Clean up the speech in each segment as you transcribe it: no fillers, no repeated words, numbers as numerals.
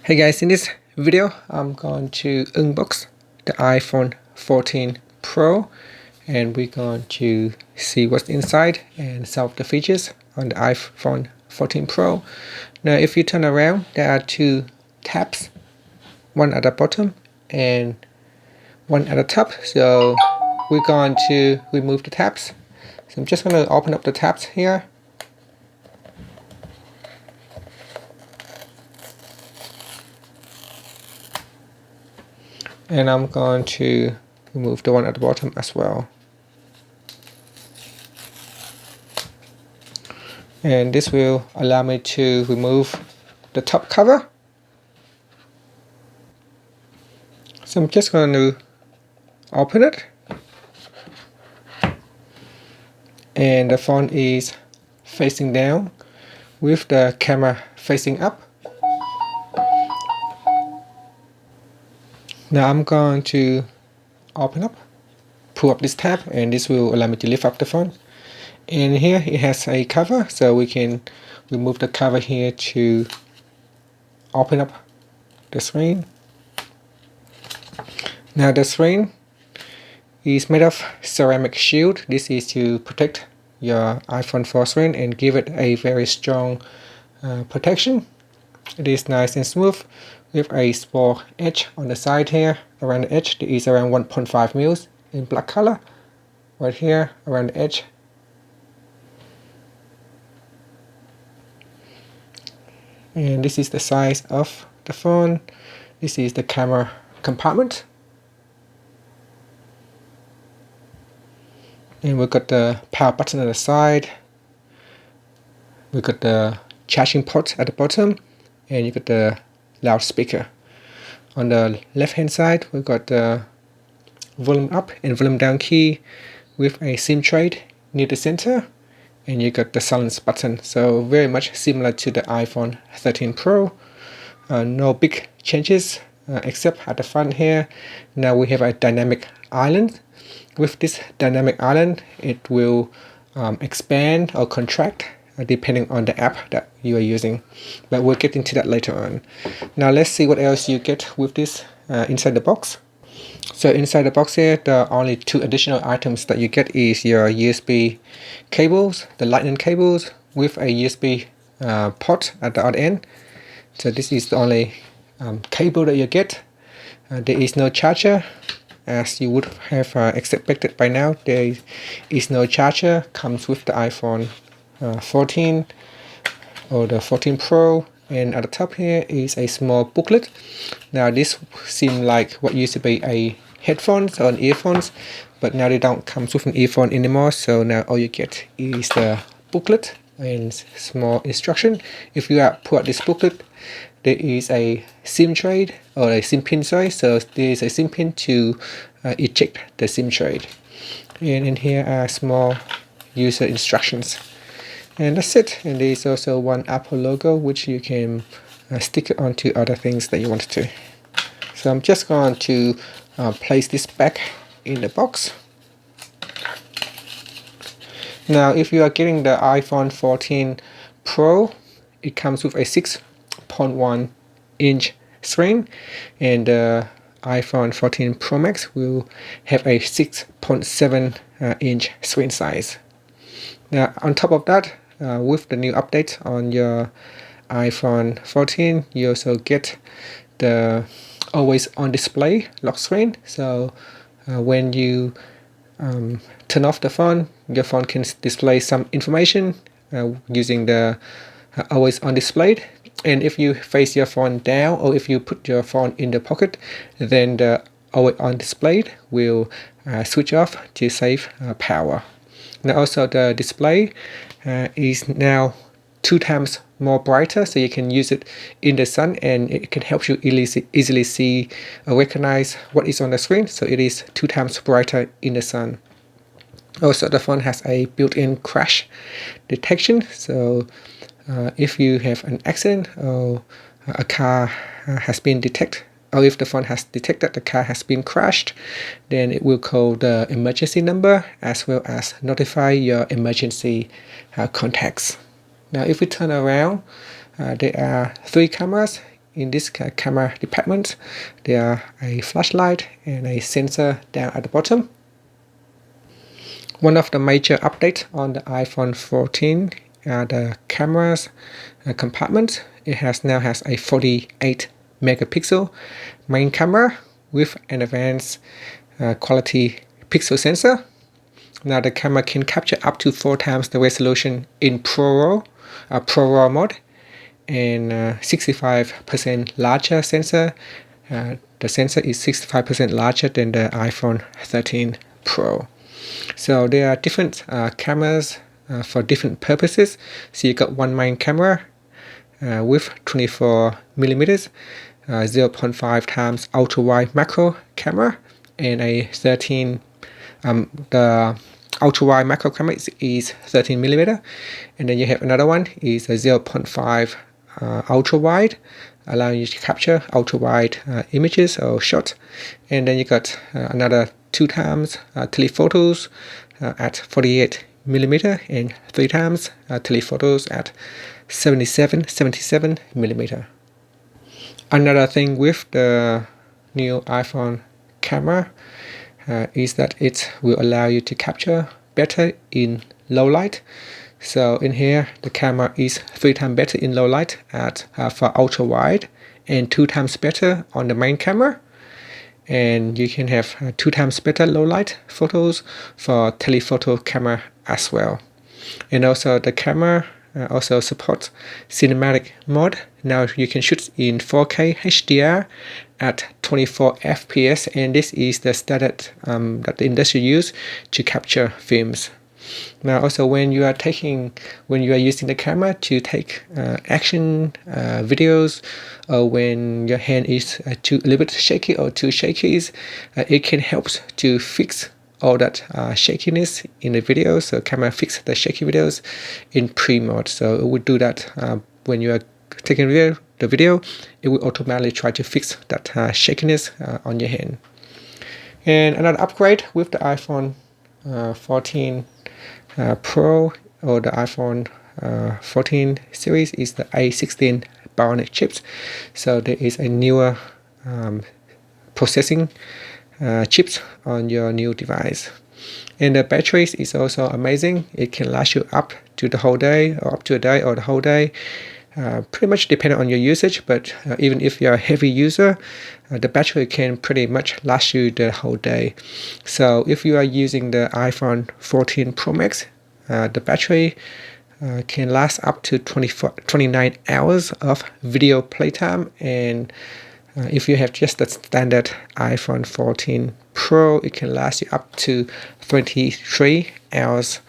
Hey guys, in this video I'm going to unbox the iPhone 14 Pro and we're going to see what's inside and some of the features on the iPhone 14 Pro. Now if you turn around, there are two tabs, one at the bottom and one at the top, so we're going to remove the tabs. So I'm just going to open up the tabs here. And I'm going to remove the one at the bottom as well. And this will allow me to remove the top cover. So I'm just going to open it. And the phone is facing down with the camera facing up. Now I'm going to pull up this tab, and this will allow me to lift up the phone. And here it has a cover, so we can remove the cover here to open up the screen. Now the screen is made of ceramic shield. This is to protect your iPhone 4 screen and give it a very strong protection. It is nice and smooth with a small edge on the side here. Around the edge there is around 1.5 mils in black color. Right here around the edge. And this is the size of the phone. This is the camera compartment. And we've got the power button on the side. We've got the charging port at the bottom. And you've got the loudspeaker. On the left hand side, we've got the volume up and volume down key with a SIM tray near the center. And you got the silence button, so very much similar to the iPhone 13 Pro. No big changes except at the front here. Now we have a dynamic island. With this dynamic island, it will expand or contract depending on the app that you are using, but we'll get into that later on. Now let's see what else you get with this inside the box. So inside the box here, the only two additional items that you get is your USB cables, the lightning cables with a USB port at the other end. So this is the only cable that you get. There is no charger, as you would have expected by now. There is no charger, comes with the iPhone 14 or the 14 Pro. And at the top here is a small booklet. Now this seems like what used to be a headphones or an earphones, but now they don't come with an earphone anymore. So now all you get is the booklet and small instruction. If you pull out this booklet, there is a SIM tray or a SIM pin, sorry. So there is a SIM pin to eject the SIM tray. And in here are small user instructions. And that's it. And there is also one Apple logo which you can stick it onto other things that you wanted to. So I'm just going to place this back in the box. Now if you are getting the iPhone 14 Pro, it comes with a 6.1 inch screen, and the iPhone 14 Pro Max will have a 6.7 inch screen size. Now on top of that, with the new update on your iPhone 14, you also get the always on display lock screen. So when you turn off the phone, your phone can display some information using the always on display. And if you face your phone down, or if you put your phone in the pocket, then the always on display will switch off to save power. Now also the display is now 2 times more brighter, so you can use it in the sun and it can help you easily see or recognize what is on the screen. So it is 2 times brighter in the sun. Also the phone has a built-in crash detection, so if you have an accident or a car has been detected, or if the phone has detected the car has been crashed, then it will call the emergency number as well as notify your emergency contacts. Now if we turn around, there are 3 cameras in this camera department. There are a flashlight and a sensor down at the bottom. One of the major updates on the iPhone 14 are the cameras compartment. It now has a 48 megapixel main camera with an advanced quality pixel sensor. Now the camera can capture up to 4 times the resolution in Pro RAW mode, and 65% larger sensor. The sensor is 65% larger than the iPhone 13 Pro. So there are different cameras for different purposes. So you got one main camera with 24 millimeters, 0.5 times ultra wide macro camera, and a 13. The ultra wide macro camera is 13 millimeter, and then you have another one is a 0.5 ultra wide, allowing you to capture ultra wide images or shots. And then you got another 2 times telephotos at 48 millimeter, and 3 times telephotos at 77 millimeter. Another thing with the new iPhone camera is that it will allow you to capture better in low light. So in here, the camera is 3 times better in low light at for ultra wide, and 2 times better on the main camera. And you can have 2 times better low light photos for telephoto camera as well. And also the camera also supports cinematic mode. Now you can shoot in 4K HDR at 24 FPS, and this is the standard that the industry use to capture films. Now also when you are using the camera to take action videos, or when your hand is a little bit shaky or too shaky, it can help to fix all that shakiness in the video. So camera fix the shaky videos in pre-mode. So it would do that when you are taking the video, it will automatically try to fix that shakiness on your hand. And another upgrade with the iPhone 14 Pro or the iPhone 14 series is the A16 Bionic chips. So there is a newer processing chips on your new device. And the batteries is also amazing. It can last you up to the whole day, or up to a day or the whole day. Pretty much depending on your usage, but even if you're a heavy user, the battery can pretty much last you the whole day. So if you are using the iPhone 14 Pro Max, the battery can last up to 29 hours of video playtime. And if you have just the standard iPhone 14 Pro, it can last you up to 23 hours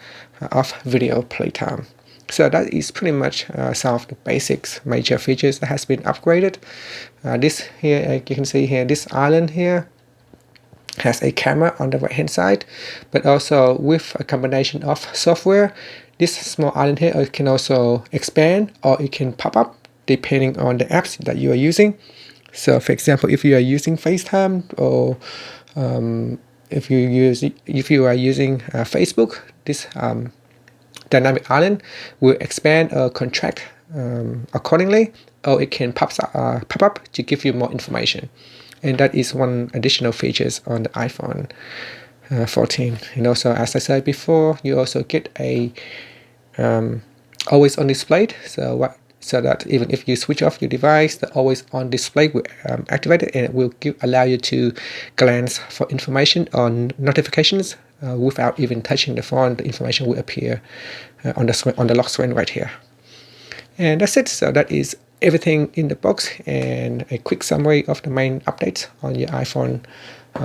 of video playtime. So that is pretty much some of the basics, major features that has been upgraded. This here, you can see here, this island here has a camera on the right hand side, but also with a combination of software, this small island here, it can also expand or it can pop up depending on the apps that you are using. So for example, if you are using FaceTime, or if you are using Facebook, this dynamic island will expand or contract accordingly, or it can pop up to give you more information. And that is one additional features on the iPhone 14. And also, as I said before, you also get a always on display. So that even if you switch off your device, the always on display will activate it, and it will allow you to glance for information on notifications without even touching the phone. The information will appear on the lock screen right here. And that's it. So that is everything in the box, and a quick summary of the main updates on your iPhone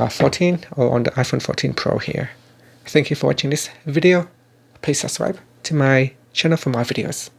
14 or on the iPhone 14 Pro here. Thank you for watching this video. Please subscribe to my channel for more videos.